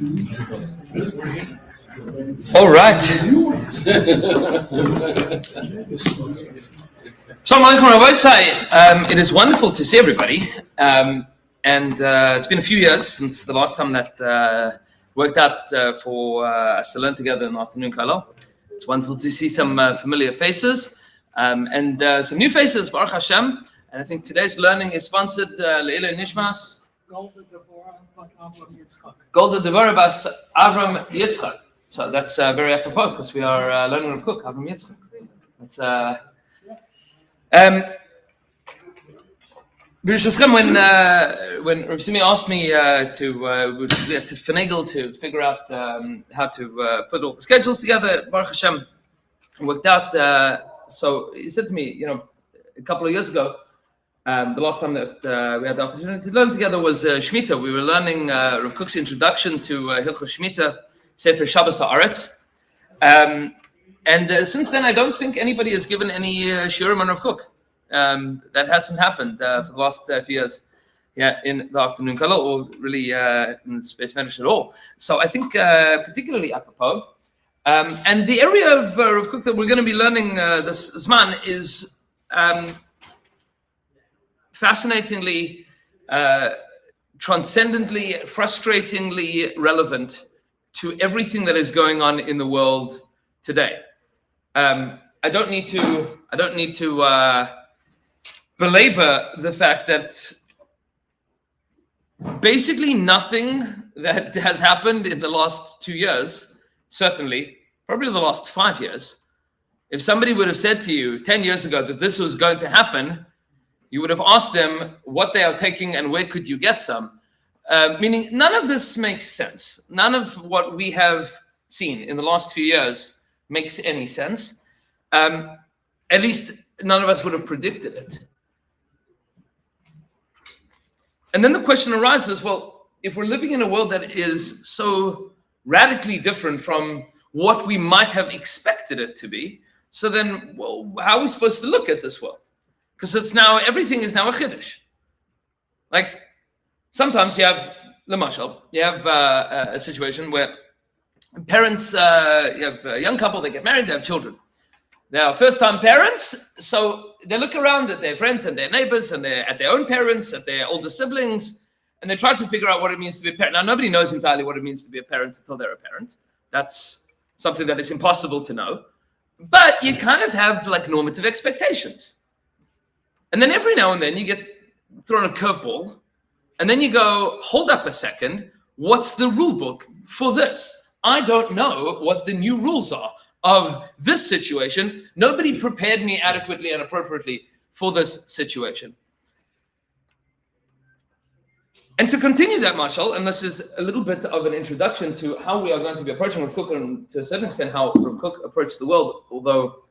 All right. Shalom Aleichem Rabbi Say. It is wonderful to see everybody. And it's been a few years since the last time that worked out for us to learn together in the afternoon Kalal. It's wonderful to see some familiar faces and some new faces, Baruch Hashem. And I think today's learning is sponsored Le'ila Nishmas. Golda Devorah Bas Avram Yitzchak. So that's very apropos because we are learning Rav Kook, Avram Yitzchak. That's when Rav Simi asked me to finagle to figure out how to put all the schedules together, Baruch Hashem worked out. So he said to me, a couple of years ago, the last time that we had the opportunity to learn together was Shemitah. We were learning Rav Kook's introduction to Hilchos Shemitah, Sefer Shabbos Haaretz. And since then, I don't think anybody has given any shiurim on Rav Kook. That hasn't happened for the last few years, in the afternoon Kalal, or really in the space Medrash at all. So I think particularly apropos. And the area of Rav Kook that we're going to be learning this Zman is fascinatingly, transcendently, frustratingly relevant to everything that is going on in the world today. I don't need to belabor the fact that basically nothing that has happened in the last 2 years, certainly, probably the last 5 years, if somebody would have said to you 10 years ago that this was going to happen, you would have asked them what they are taking and where could you get some. Meaning none of this makes sense. None of what we have seen in the last few years makes any sense. At least none of us would have predicted it. And then the question arises, well, if we're living in a world that is so radically different from what we might have expected it to be, so then, well, how are we supposed to look at this world? Because everything is now a chiddush. Like, sometimes you have, l'mashal, you have a situation where parents, you have a young couple, they get married, they have children. They are first-time parents, so they look around at their friends and their neighbors and at their own parents, at their older siblings, and they try to figure out what it means to be a parent. Now, nobody knows entirely what it means to be a parent until they're a parent. That's something that is impossible to know. But you kind of have like normative expectations. And then every now and then you get thrown a curveball, and then you go, hold up a second, what's the rule book for this? I don't know what the new rules are of this situation. Nobody prepared me adequately and appropriately for this situation. And to continue that, Marshall, and this is a little bit of an introduction to how we are going to be approaching Rav Kook, and to a certain extent how Rav Kook approached the world, although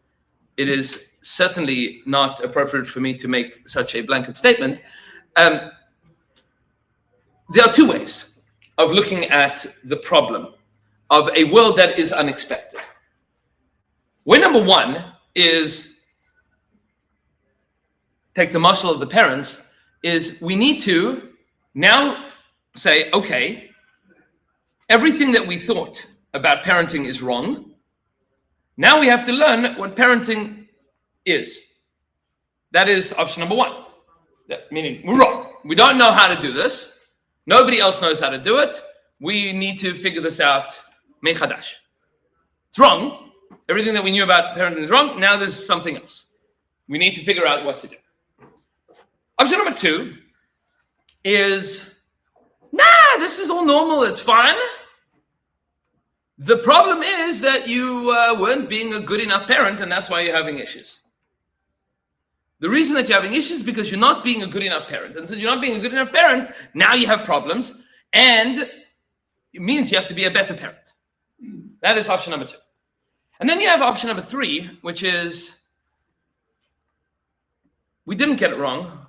it is certainly not appropriate for me to make such a blanket statement. There are two ways of looking at the problem of a world that is unexpected. Way number one is, take the muscle of the parents, is we need to now say, okay, everything that we thought about parenting is wrong. Now we have to learn what parenting is. That is option number one. Meaning we're wrong. We don't know how to do this. Nobody else knows how to do it. We need to figure this out mechadash. It's wrong. Everything that we knew about parenting is wrong. Now there's something else. We need to figure out what to do. Option number two is, this is all normal. It's fine. The problem is that you weren't being a good enough parent, and that's why you're having issues. The reason that you're having issues is because you're not being a good enough parent. And since you're not being a good enough parent, now you have problems, and it means you have to be a better parent. That is option number two. And then you have option number three, which is, we didn't get it wrong,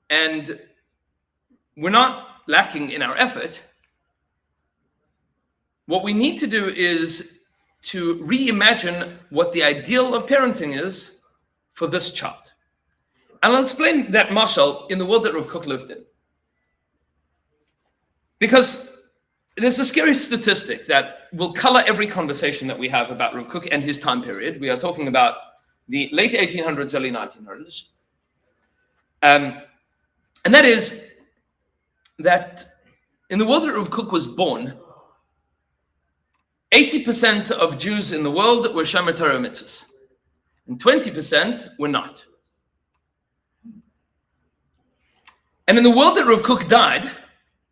and we're not lacking in our effort. What we need to do is to reimagine what the ideal of parenting is for this child. And I'll explain that mashal in the world that Rav Kook lived in. Because there's a scary statistic that will color every conversation that we have about Rav Kook and his time period. We are talking about the late 1800s, early 1900s. And that is that in the world that Rav Kook was born, 80% of Jews in the world were Shomer Torah mitzvahs, and 20% were not. And in the world that Rav Kook died,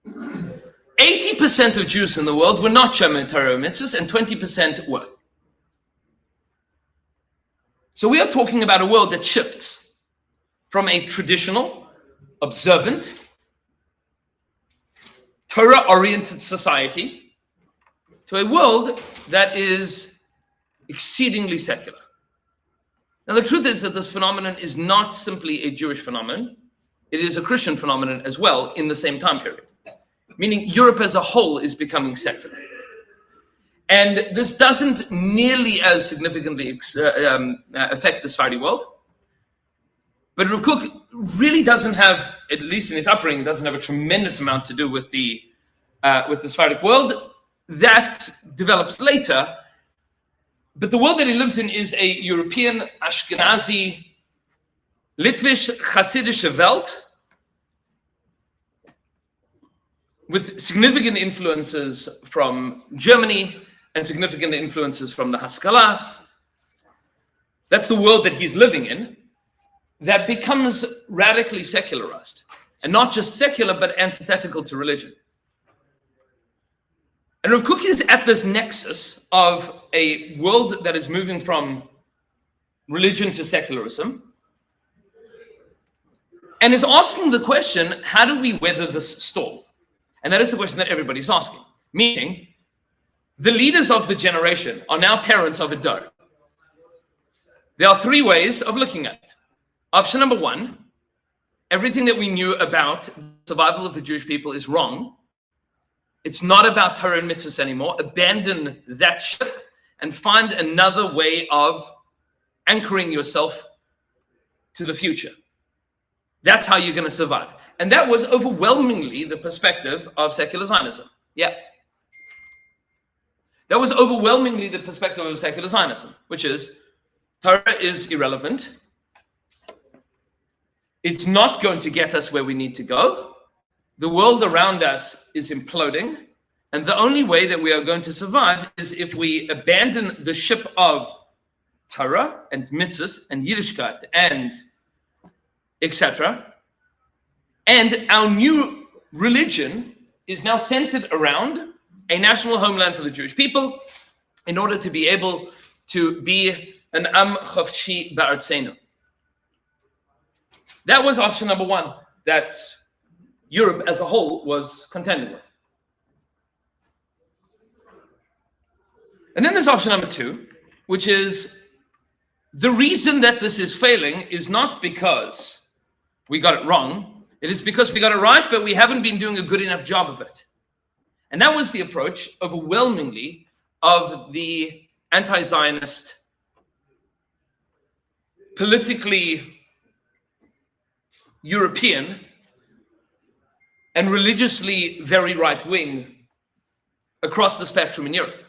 80% of Jews in the world were not Shomer Torah mitzvahs, and 20% were. So we are talking about a world that shifts from a traditional, observant, Torah-oriented society to a world that is exceedingly secular. Now, the truth is that this phenomenon is not simply a Jewish phenomenon. It is a Christian phenomenon as well in the same time period. Meaning Europe as a whole is becoming secular. And this doesn't nearly as significantly affect the Sephardi world. But Rav Kook really doesn't have, at least in his upbringing, doesn't have a tremendous amount to do with the Sephardic world. That develops later. But the world that he lives in is a European, Ashkenazi, Litvish, Hasidische Welt, with significant influences from Germany and significant influences from the Haskalah. That's the world that he's living in, that becomes radically secularized. And not just secular, but antithetical to religion. And Rav Kook is at this nexus of a world that is moving from religion to secularism, and is asking the question, how do we weather this storm? And that is the question that everybody's asking. Meaning, the leaders of the generation are now parents of a dor. There are three ways of looking at it. Option number one, everything that we knew about the survival of the Jewish people is wrong. It's not about Torah and mitzvahs anymore. Abandon that ship and find another way of anchoring yourself to the future. That's how you're going to survive. And that was overwhelmingly the perspective of secular Zionism. Yeah. That was overwhelmingly the perspective of secular Zionism, which is Torah is irrelevant. It's not going to get us where we need to go. The world around us is imploding. And the only way that we are going to survive is if we abandon the ship of Torah and mitzvahs and Yiddishkeit and etc. And our new religion is now centered around a national homeland for the Jewish people in order to be able to be an Am Chavshi Ba'artzenu. That was option number one that Europe as a whole was contending with. And then there's option number two, which is the reason that this is failing is not because we got it wrong. It is because we got it right, but we haven't been doing a good enough job of it. And that was the approach overwhelmingly of the anti-Zionist, politically European and religiously very right-wing across the spectrum in Europe.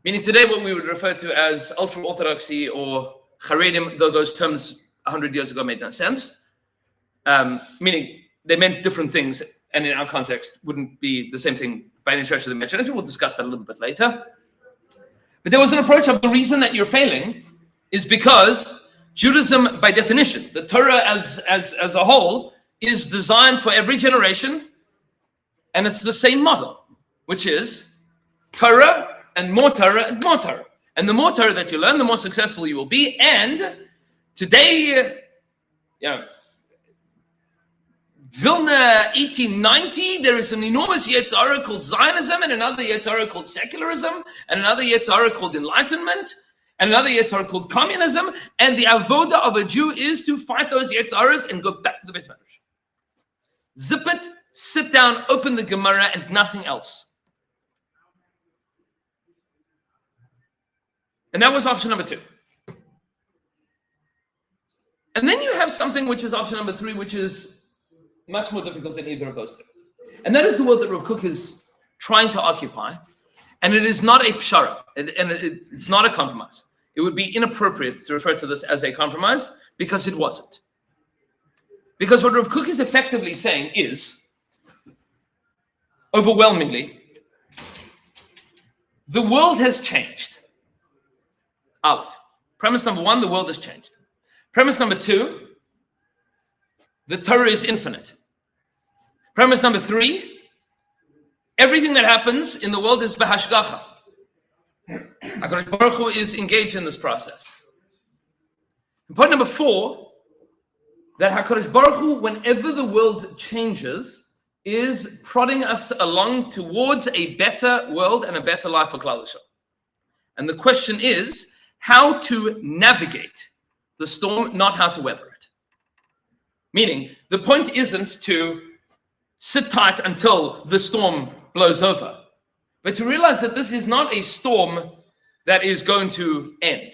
Meaning today what we would refer to as ultra-Orthodoxy or Haredim, though those terms 100 years ago made no sense, meaning they meant different things, and in our context wouldn't be the same thing by any stretch of the imagination. We'll discuss that a little bit later. But there was an approach of the reason that you're failing is because Judaism, by definition, the Torah as a whole, is designed for every generation, and it's the same model, which is Torah and more Torah and more Torah. And the more Torah that you learn, the more successful you will be. And today, Vilna 1890, there is an enormous Yetzirah called Zionism, and another Yetzirah called secularism, and another Yetzirah called enlightenment, and another Yetzirah called communism. And the avoda of a Jew is to fight those Yetzirahs and go back to the Beis Medrash. Zip it, sit down, open the Gemara, and nothing else. And that was option number two. And then you have something which is option number three, which is much more difficult than either of those two. And that is the world that Rav Kook is trying to occupy. And it is not a pshara, it's not a compromise. It would be inappropriate to refer to this as a compromise because it wasn't. Because what Rav Kook is effectively saying is, overwhelmingly, the world has changed. Aleph. Premise number one, the world has changed. Premise number two, the Torah is infinite. Premise number three, everything that happens in the world is b'hashgacha. HaKadosh Baruch Hu is engaged in this process. And point number four, that HaKadosh Baruch Hu, whenever the world changes, is prodding us along towards a better world and a better life for Klal Yisrael. And the question is how to navigate the storm, not how to weather it. Meaning, the point isn't to sit tight until the storm blows over, but to realize that this is not a storm that is going to end.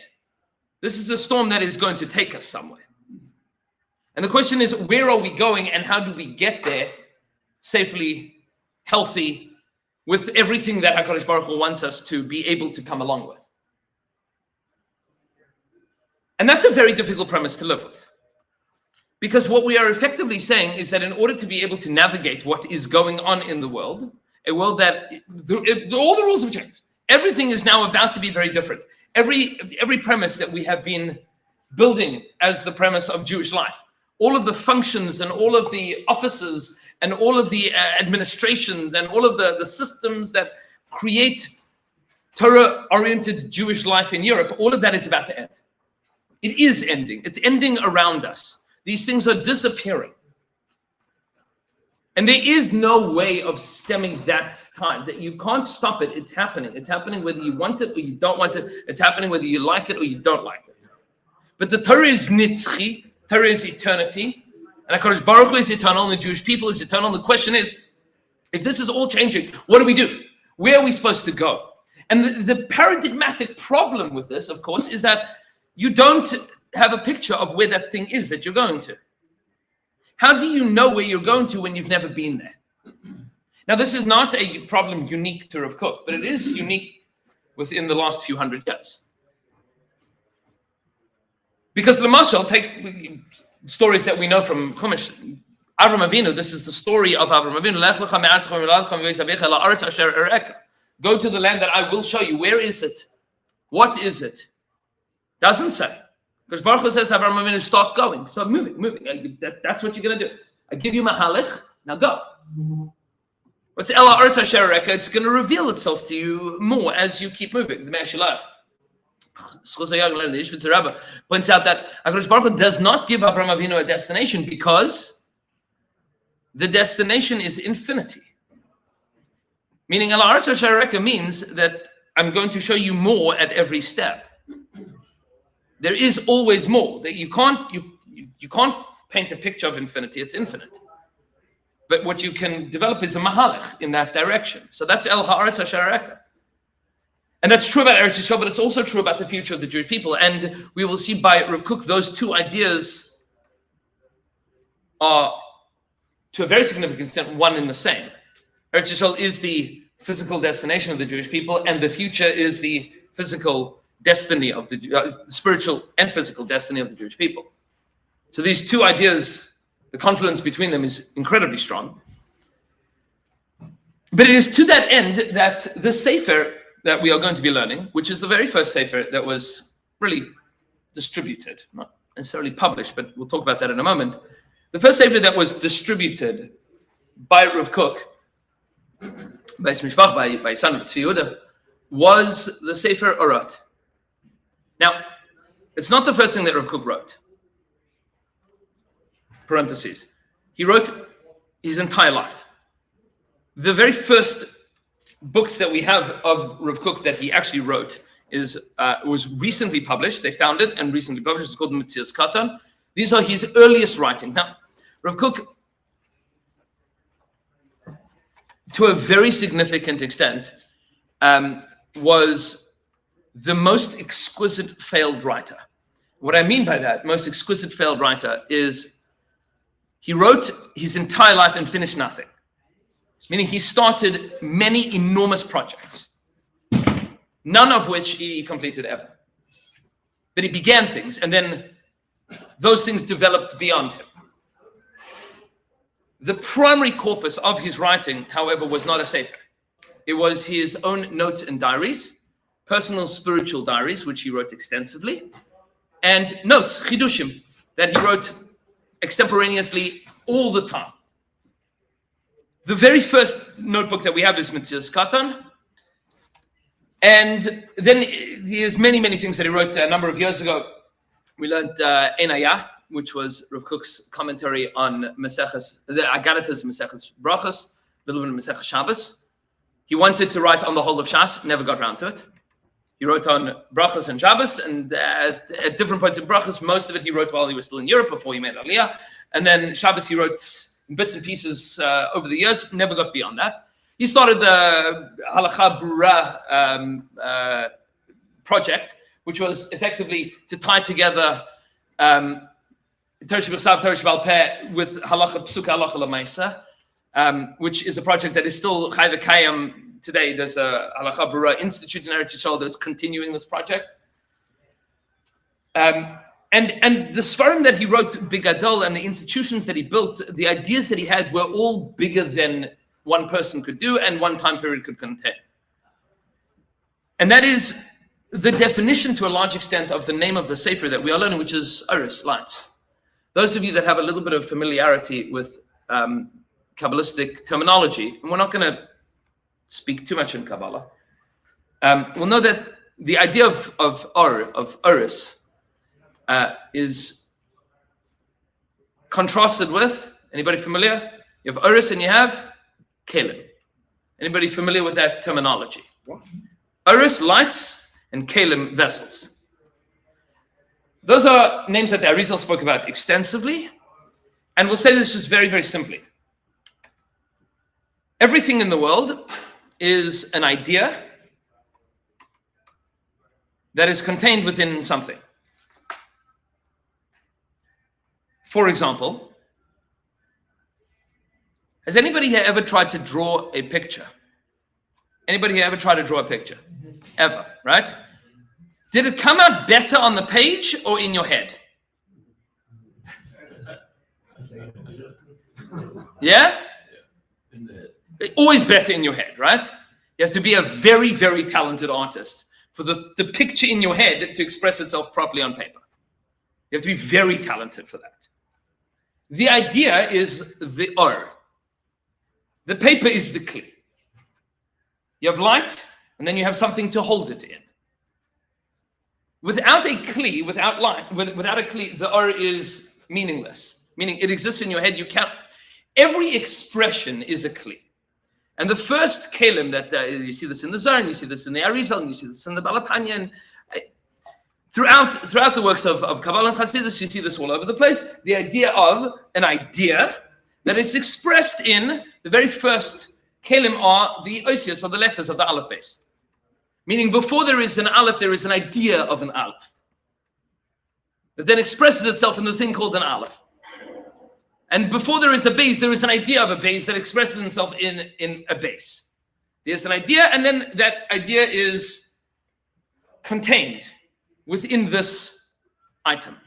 This is a storm that is going to take us somewhere. And the question is, where are we going and how do we get there safely, healthy, with everything that HaKadosh Baruch Hu wants us to be able to come along with? And that's a very difficult premise to live with. Because what we are effectively saying is that in order to be able to navigate what is going on in the world, a world that all the rules have changed. Everything is now about to be very different. Every premise that we have been building as the premise of Jewish life, all of the functions and all of the offices and all of the administration and all of the systems that create Torah-oriented Jewish life in Europe, all of that is about to end. It is ending. It's ending around us. These things are disappearing. And there is no way of stemming that time. That you can't stop it. It's happening. It's happening whether you want it or you don't want it. It's happening whether you like it or you don't like it. But the Torah is nitzchi. Torah is eternity. And HaKadosh Baruch Hu is eternal and the Jewish people is eternal. And the question is, if this is all changing, what do we do? Where are we supposed to go? And the paradigmatic problem with this, of course, is that you don't have a picture of where that thing is that you're going to. How do you know where you're going to when you've never been there? Now, this is not a problem unique to Rav Kook, but it is unique within the last few hundred years. Because Lamashal, take stories that we know from Chumash, Avram Avinu, this is the story of Avram Avinu. Go to the land that I will show you. Where is it? What is it? Doesn't say. Because Baruch Hu says to Avram Avinu, start going. Start moving. That's what you're going to do. I give you Mahalich, now go. What's Ela Arz Asher Ereka? It's going to reveal itself to you more as you keep moving. The Me'er Shalach, the Ishbitzer Rabbah, points out that HaKadosh Baruch Hu does not give Avram Avinu a destination because the destination is infinity. Meaning Ela Arz Asher Ereka means that I'm going to show you more at every step. There is always more. That you can't paint a picture of infinity. It's infinite. But what you can develop is a mahalach in that direction. So that's El Haaretz Asher Ereka. And that's true about Eretz Yisrael, but it's also true about the future of the Jewish people. And we will see by Rav Kook, those two ideas are, to a very significant extent, one and the same. Eretz Yisrael is the physical destination of the Jewish people, and the future is the physical destiny of the spiritual and physical destiny of the Jewish people. So these two ideas, the confluence between them is incredibly strong. But it is to that end that the Sefer that we are going to be learning, which is the very first Sefer that was really distributed, not necessarily published, but we'll talk about that in a moment. The first Sefer that was distributed by Rav Kook, by Mishpach, by son of Tzvi Yehuda, was the Sefer Orot. Now, it's not the first thing that Rav Kook wrote. Parentheses. He wrote his entire life. The very first books that we have of Rav Kook that he actually wrote was recently published. They found it and recently published. It's called Metzias Katan. These are his earliest writings. Now, Rav Kook, to a very significant extent, was the most exquisite failed writer. What I mean by that, most exquisite failed writer, is he wrote his entire life and finished nothing. meaning he started many enormous projects, none of which he completed ever. But he began things, and then those things developed beyond him. The primary corpus of his writing, however, was not a sefer. It was his own notes and diaries, personal spiritual diaries, which he wrote extensively, and notes, chidushim, that he wrote extemporaneously all the time. The very first notebook that we have is Metzias Katan. And then he has many, many things that he wrote a number of years ago. We learned Enaya, which was Rav Kook's commentary on Maseches, the Agadata's Maseches Brachos, a little bit of Maseches Shabbos. He wanted to write on the whole of Shas, never got around to it. He wrote on Brachos and Shabbos, and at different points in Brachos, most of it he wrote while he was still in Europe before he made Aliyah. And then Shabbos he wrote in bits and pieces over the years, never got beyond that. He started the Halacha Brura project, which was effectively to tie together Torah Shebechsav, Torah Sheba'al Peh with Halacha Psuka, Halacha L'Maisa, which is a project that is still Chai V'Kayim today. There's a Halacha Brura Institute in Eretz Yisrael that's continuing this project. And the Sfarim that he wrote, Bigadol, and the institutions that he built, the ideas that he had were all bigger than one person could do and one time period could contain. And that is the definition to a large extent of the name of the Sefer that we are learning, which is Oris, lights. Those of you that have a little bit of familiarity with Kabbalistic terminology, and we're not going to speak too much in Kabbalah, will know that the idea of Oris is contrasted with, anybody familiar? You have Oris and you have Kelim. Anybody familiar with that terminology? What? Oris, lights, and Kelim, vessels. Those are names that the Arizal spoke about extensively, and we'll say this just very, very simply. Everything in the world is an idea that is contained within something. For example, has anybody here ever tried to draw a picture? Anybody here ever tried to draw a picture? Ever, right? Did it come out better on the page or in your head? Yeah? Always better in your head, right? You have to be a very, very talented artist for the picture in your head to express itself properly on paper. You have to be very talented for that. The idea is the or. The paper is the kli. You have light, and then you have something to hold it in. Without a kli, without light, without a kli, the or is meaningless. Meaning it exists in your head. You can't. Every expression is a kli. And the first kelim that you see this in the Zohar, you see this in the Arizal, and you see this in the Balatanya, and throughout the works of Kabbalah and Chassidus, you see this all over the place. The idea of an idea that is expressed in the very first kelim are the osios, or the letters of the Aleph base. Meaning before there is an Aleph, there is an idea of an Aleph that then expresses itself in the thing called an Aleph. And before there is a base, there is an idea of a base that expresses itself in a base. There's an idea, and then that idea is contained within this item.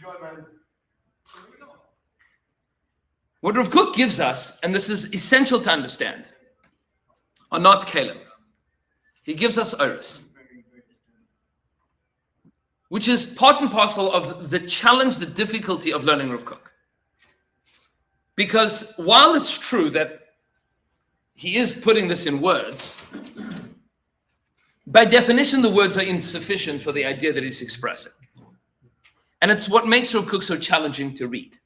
What Rav Kook gives us, and this is essential to understand, are not kelim. He gives us oris, which is part and parcel of the challenge, the difficulty of learning Rav Kook. Because while it's true that he is putting this in words, by definition, the words are insufficient for the idea that he's expressing. And it's what makes Rav Kook so challenging to read.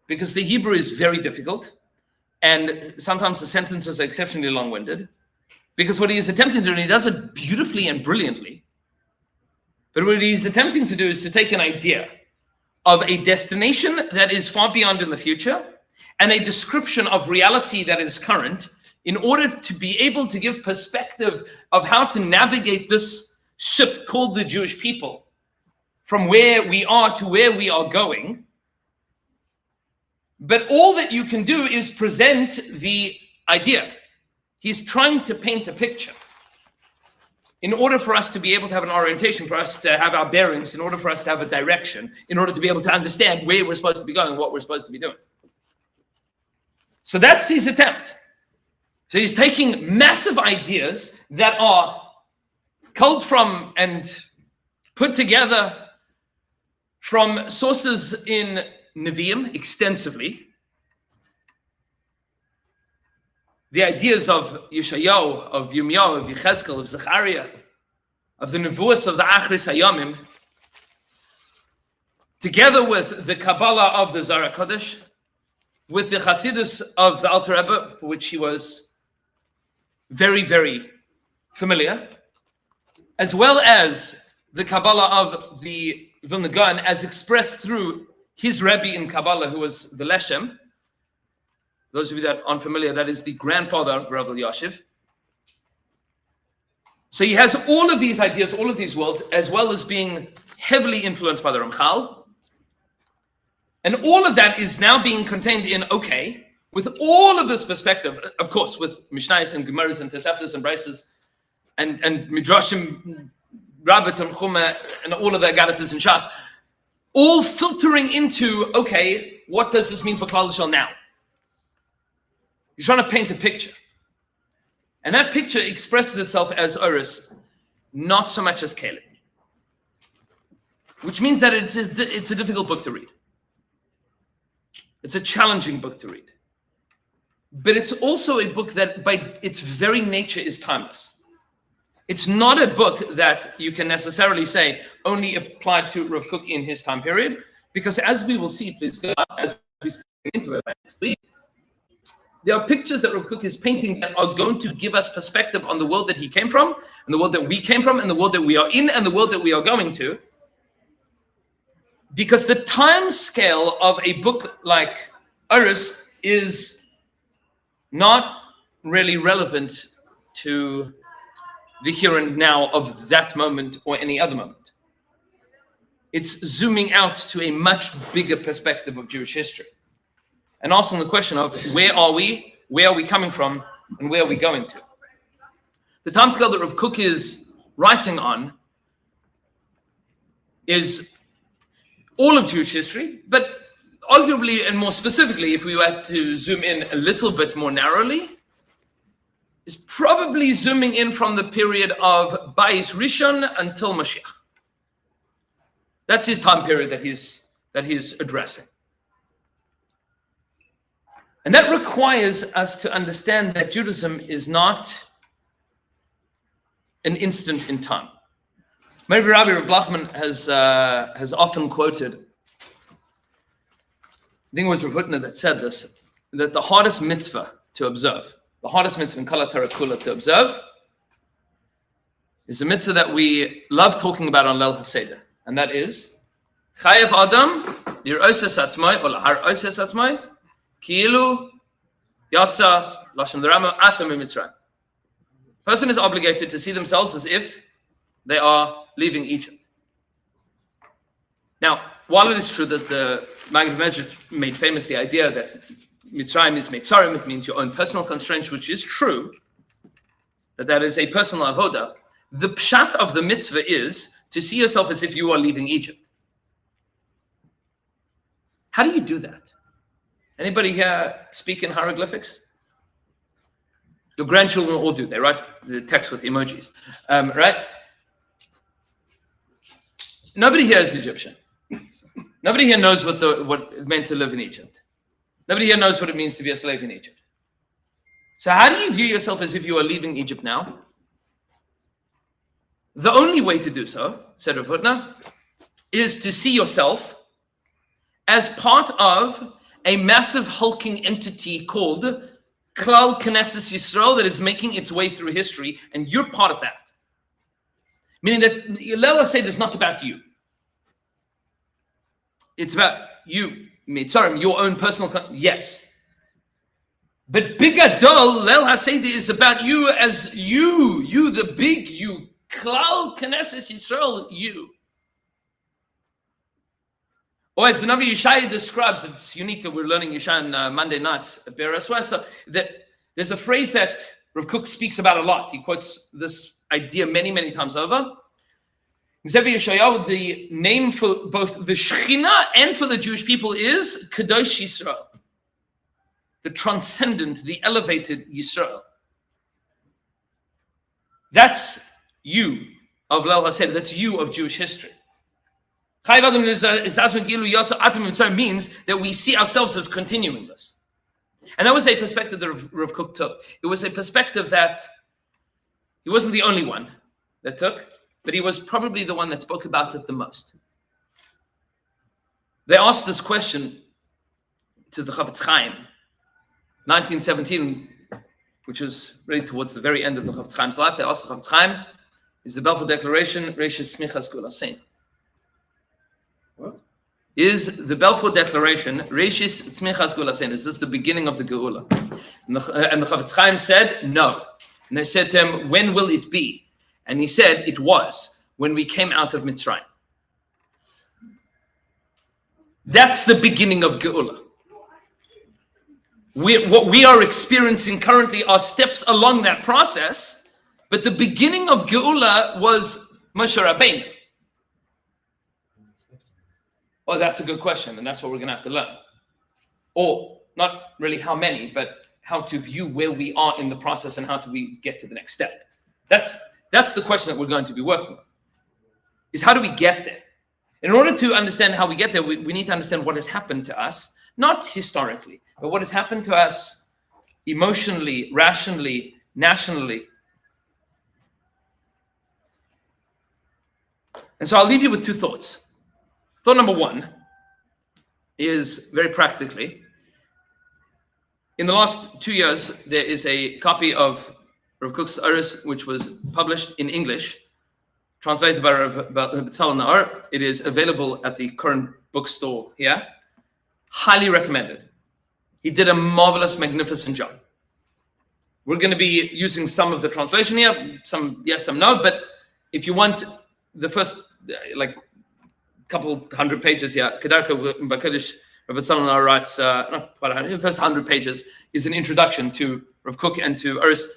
Because the Hebrew is very difficult, and sometimes the sentences are exceptionally long-winded. Because what he is attempting to do, and he does it beautifully and brilliantly, but what he's attempting to do is to take an idea of a destination that is far beyond in the future, and a description of reality that is current, in order to be able to give perspective of how to navigate this ship called the Jewish people from where we are to where we are going. But all that you can do is present the idea. He's trying to paint a picture. In order for us to be able to have an orientation, for us to have our bearings, in order for us to have a direction, in order to be able to understand where we're supposed to be going, what we're supposed to be doing. So that's his attempt. So he's taking massive ideas that are culled from and put together from sources in Nevi'im extensively. The ideas of Yeshayahu, of Yirmiyahu, of Yechezkel, of Zechariah, of the Nevuos of the Achris Hayamim, together with the Kabbalah of the Zohar Kodesh, with the Chassidus of the Alter Rebbe, for which he was very, very familiar, as well as the Kabbalah of the Vilna Gaon, as expressed through his Rebbe in Kabbalah, who was the Leshem. Those of you that aren't familiar, that is the grandfather of Rav Elyashiv. So he has all of these ideas, all of these worlds, as well as being heavily influenced by the Ramchal. And all of that is now being contained in, okay, with all of this perspective, of course, with Mishnayos and Gemaras and Toseftos and Braisos and Midrashim, Rabbit and Chuma, and all of the Agaritas and Shas, all filtering into, okay, what does this mean for Klal Yisrael now? He's trying to paint a picture. And that picture expresses itself as Oris, not so much as Caleb. Which means that it's a difficult book to read. It's a challenging book to read. But it's also a book that by its very nature is timeless. It's not a book that you can necessarily say only applied to Rav Kook in his time period, because as we will see, please, as we get into it next week, there are pictures that Rav Kook is painting that are going to give us perspective on the world that he came from, and the world that we came from, and the world that we are in, and the world that we are going to. Because the time scale of a book like Oris is not really relevant to the here and now of that moment or any other moment. It's zooming out to a much bigger perspective of Jewish history and asking the question of where are we coming from, and where are we going to? The timescale that Rav Kook is writing on is all of Jewish history, but arguably and more specifically, if we were to zoom in a little bit more narrowly, is probably zooming in from the period of Bayis Rishon until Mashiach. That's his time period that he's addressing. And that requires us to understand that Judaism is not an instant in time. Maybe Rabbi Rav Blachman has often quoted, I think it was Rav Hutner that said this, that the hardest mitzvah to observe, the hardest mitzvah in Kol HaTorah Kula to observe, is a mitzvah that we love talking about on Leil HaSeder, and that is Chayev Adam Lir'os es atzmai or Lahar'os es atzmai Ki'ilu Yatsa Lashon L'Rama Atam Mitzrayim. Person is obligated to see themselves as if they are leaving Egypt. Now, while it is true that the Maggid Medrash made famous the idea that Mitzrayim is Mitzrayim, it means your own personal constraints, which is true, that is a personal avoda, the pshat of the mitzvah is to see yourself as if you are leaving Egypt. How do you do that? Anybody here speak in hieroglyphics? Your grandchildren all do. They write the text with emojis, right? Nobody here is Egyptian. Nobody here knows what it meant to live in Egypt. Nobody here knows what it means to be a slave in Egypt. So how do you view yourself as if you are leaving Egypt now? The only way to do so, said Rav Hutner, is to see yourself as part of a massive hulking entity called Klal Knesset Yisrael that is making its way through history, and you're part of that. Meaning that Leil HaSeder is not about you. It's about you, Mitzrayim, your own personal, yes. But Bigadol, Leil HaSeder is about you as you, the big you, Klal Knesset Yisrael, you. Or as the Navi Yeshaya describes, it's unique that we're learning Yeshaya on Monday nights at Be'er HaSwah, so that there's a phrase that Rav Kook speaks about a lot. He quotes this idea many, many times over. In Sefer Yeshayahu, the name for both the Shekhinah and for the Jewish people is Kadosh Yisrael, the transcendent, the elevated Yisrael. That's you of Leil HaSeder. That's you of Jewish history. Means that we see ourselves as continuing this. And that was a perspective that Rav Kook took. It was a perspective that he wasn't the only one that took, but he was probably the one that spoke about it the most. They asked this question to the Chafetz Chaim, 1917, which was really towards the very end of the Chafetz Chaim's life. They asked the Chafetz Chaim, is the Balfour Declaration Reishis Tzmichas Geula Sein? What? Is the Balfour Declaration Reishis Tzmichas Geula Sein? Is this the beginning of the Geula? And the Chafetz Chaim said, no. And they said to him, when will it be? And he said, it was when we came out of Mitzrayim. That's the beginning of Geula. What we are experiencing currently are steps along that process, but the beginning of Geula was Moshe Rabbeinu. Oh, that's a good question, and that's what we're going to have to learn. Or, not really how many, but how to view where we are in the process and how do we get to the next step. That's the question that we're going to be working on, is how do we get there? In order to understand how we get there, we need to understand what has happened to us, not historically, but what has happened to us emotionally, rationally, nationally. And so I'll leave you with two thoughts. Thought number one is very practically, in the last 2 years, there is a copy of Rav Kook's Oris, which was published in English, translated by Rav Betzalel Naor. It is available at the current bookstore here. Highly recommended. He did a marvelous, magnificent job. We're going to be using some of the translation here, some yes, some no, but if you want the first, couple hundred pages here, Kedarka Bakodesh, Rav Betzalel Naor writes, not quite 100, the first 100 pages is an introduction to Rav Kook and to Oris.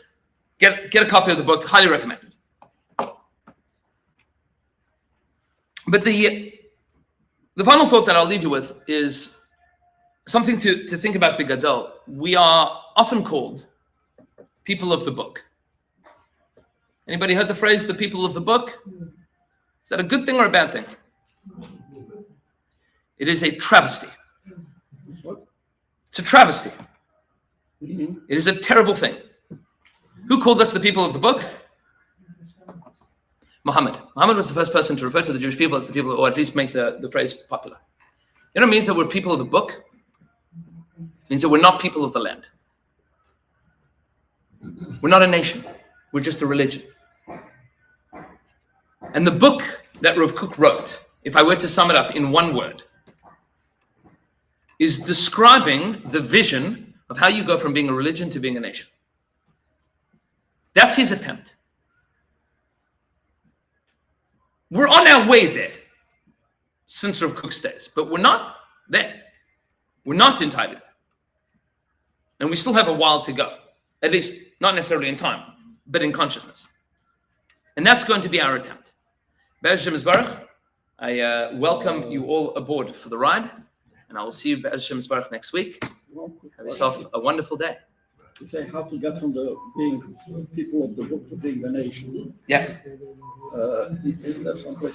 Get a copy of the book, highly recommended. But the final thought that I'll leave you with is something to think about Bigadol. We are often called people of the book. Anybody heard the phrase, the people of the book? Is that a good thing or a bad thing? It is a travesty. It's a travesty. It is a terrible thing. Who called us the people of the book? Muhammad. Muhammad was the first person to refer to the Jewish people as the people, or at least make the phrase popular. You know what it means that we're people of the book? It means that we're not people of the land. We're not a nation. We're just a religion. And the book that Rav Kook wrote, if I were to sum it up in one word, is describing the vision of how you go from being a religion to being a nation. That's his attempt. We're on our way there since Rav Kook's days, but we're not there. We're not entirely there. And we still have a while to go, at least not necessarily in time, but in consciousness. And that's going to be our attempt. Be'ez Hashem Yisbarach, I welcome you all aboard for the ride, and I will see you Be'ez Hashem Yisbarach next week. Have yourself a wonderful day. You say how to get from the being people of the book to being the nation. Yes. That's one question.